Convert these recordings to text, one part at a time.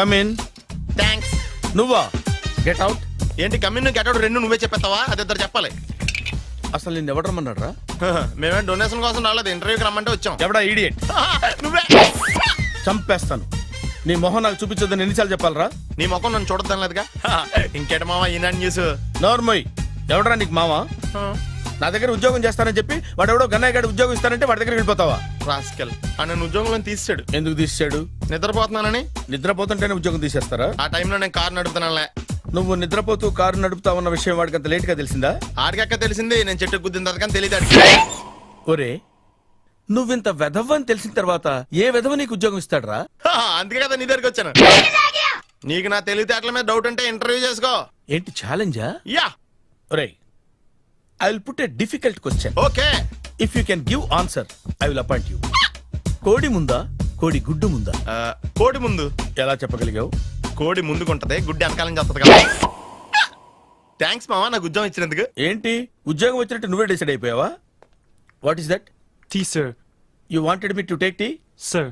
Come in. Thanks. నువ్వా? Get out. ఏంటి కమ్మిన్ get out రెండు నువ్వే చెప్పేస్తావా? అది ఇద్దరు చెప్పాలి. అసలు నిన్ను ఎవరు రమ్మన్నాడు రా? మేమే డొనేషన్ కోసం రాలేదు, ఇంటర్వ్యూకి రమ్మంటే వచ్చాం. ఎవడా ఈడియట్? నువ్వే. చంపేస్తాను. నీ మొహం నాకు చూపించొద్దని ఎన్నిసార్లు చెప్పాలరా? నీ ముఖం నన్ను చూడద్దాం లేదుగా. ఇంకేట మామ ఈనాడు న్యూస్. నోర్మోయ్. ఎవడరా నీకు మావా? నా దగ్గర ఉద్యోగం చేస్తానని చెప్పి వాడు ఎవడో గన్నయ్య గారి ఉద్యోగం ఇస్తానంటే వాడి దగ్గర వెళ్ళిపోతావా? రాస్కెల్. నన్ను ఉద్యోగంలో తీసాడు. ఎందుకు తీసాడు? నిద్రపోతున్నానని. నిద్రపోతుంటేనే ఉద్యోగం తీసేస్తారా? ఆ టైంలో నేను కారు నడుపుతున్నానులే. నువ్వు నిద్రపోతూ కారు నడుపుతావన్న విషయం వాడికి అంత లేట్ గా తెలిసిందా? ఆడికక్క తెలిసింది, నేను చెట్టు గుద్దిన తర్వాత కానీ తెలియదు. ఒరే, నువ్వింత వెధవని తెలిసిన తర్వాత ఏ వెధవ నీకు ఉద్యోగం ఇస్తాడరా? అందుకే కదా నీ దగ్గరికి వచ్చాను. నీకు నా తెలివితేటల మీద డౌట్ అంటే ఇంటర్వ్యూ చేసుకో. ఏంటి ఛాలెంజా? యా. ఒరే, I will put a difficult question. Okay. If you can give answer I will appoint you. కోడి ముందా, కోడి గుడ్డు ముందా? కోడి ముందు. ఎలా చెప్పగలిగావు? కోడి ముందుకుంటది, గుడ్డి వెనకాలం చేస్తుంది కదా. థ్యాంక్స్ మామ నాకు ఉద్యోగం ఇచ్చినందుకు. ఏంటి ఉద్యోగం వచ్చినట్టు నువ్వే డిసైడ్ అయిపోయావా? What is that? Tea, sir. You wanted me to take tea? Sir.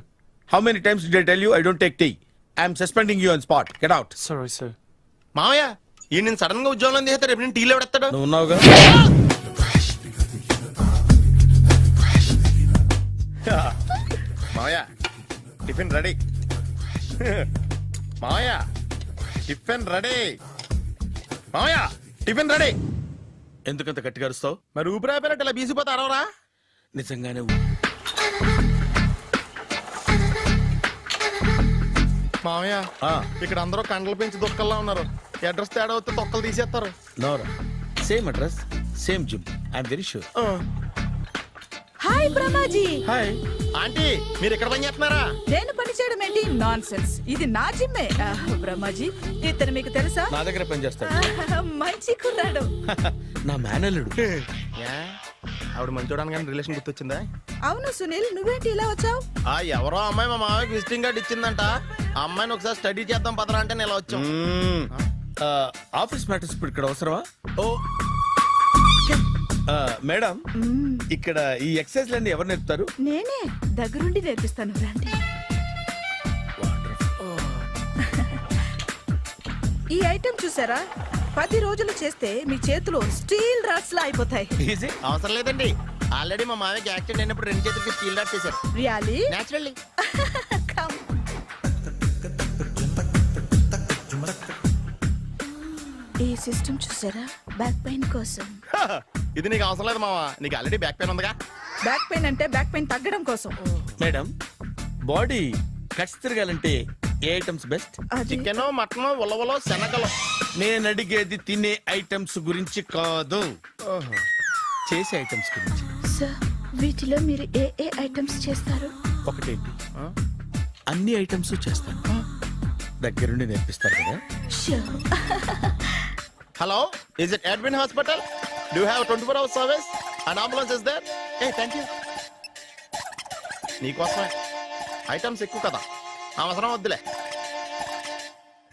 How many times did I tell you I don't take tea? I am suspending you on spot. Get out. Sorry, sir. మామయ్య ఈ నేను sudden గా ఉద్యోగంలో తీస్తాడు. రేపు నేను టీలో పెడతాడు. నువ్వు ఉన్నావుగా. మామయ్య టిఫిన్ రెడీ. మామయ్య టిఫిన్ రెడీ. మామయ్య టిఫిన్ రెడీ. ఎందుకంత గట్టిగా అరుస్తావు? మరి ఊపిరాయిపోయినట్టు ఇలా బీసిపోతే అరవరా? నిజంగానే మామయ్య ఇక్కడ అందరూ కండలు పెంచి దుక్కల్లా ఉన్నారు. అడ్రస్ తేడా వస్తే తొక్కలు తీసేస్తారు. నోరా, same address same gym. I'm very sure. Hi Brahmaji. Hi aunty, మీరు ఇక్కడ పని చేస్తున్నారా? నేను పని చేయడం ఏంటి? Nonsense. ఇది నా జిమ్మే. బ్రహ్మాజీ ఇతను మీకు తెలుసా? నా దగ్గర పని చేస్తాడు. మంచి కుర్రాడు. నా మేనల్లుడు. ఆవిడ మంచి చూడడానికి రిలేషన్ గుర్తొచ్చిందా? అవును సునీల్, నువ్వేంటి ఇలా వచ్చావు? ఎవరో అమ్మాయి మా మామయ్యకి విజిటింగ్ కార్డ్ ఇచ్చిందంట. ఆ అమ్మాయిని ఒకసారి స్టడీ చేద్దాం పదరా అంటే నేను ఇలా వచ్చాం. ఆఫీస్ మ్యాటర్స్ ఇప్పుడు ఇక్కడ అవసరమా? ఓ మేడం, ఇక్కడ ఈ ఎక్సర్సైజ్ లన్నీ ఎవరు నేర్పుతారు? నేనే దగ్గరుండి నేర్పిస్తాను, రండి. ఈ ఐటెం చూసారా? 10 రోజులు చేస్తే మీ చేతులు స్టీల్ రాట్స్ లా అయిపోతాయి. ఈజీ. అవసరం లేదండి, ఆల్రెడీ మా మామయ్యకి యాక్సిడెంట్ అయినప్పుడు 2 చేతులకి స్టీల్ డాట్ చేశారు. రియల్లీ? నేచురల్లీ. ఈ సిస్టమ్ చూసారా? బ్యాక్ పెయిన్ కోసం. ఇది నీకు అవసరం లేదు మావా, నీకు ఆల్రెడీ బ్యాక్ పెయిన్ ఉందిగా. బ్యాక్ పెయిన్ అంటే బ్యాక్ పెయిన్ తగ్గడం కోసం. మేడం, బాడీ కట్స్ తిరగాలంటే ఏ ఐటమ్స్ బెస్ట్? చికెన్, మటన్, ఉలవలో, శనగలు. నేను అడిగేది తినే ఐటమ్స్ గురించి కాదు, చేసే ఐటమ్స్ గురించి. సార్, వీటిలో మీరు ఏ ఏ ఐటమ్స్ చేస్తారు? ఒకటేంటి, అన్ని ఐటమ్స్ చేస్తాను. దగ్గరుండి నేర్పిస్తారు కదా. Hello, is it admin hospital? Do have 24 hours service? And ambulance is there? Thank you. నీకోసమే. ఐటమ్స్ ఎక్కువ కదా, అవసరం వద్దులే.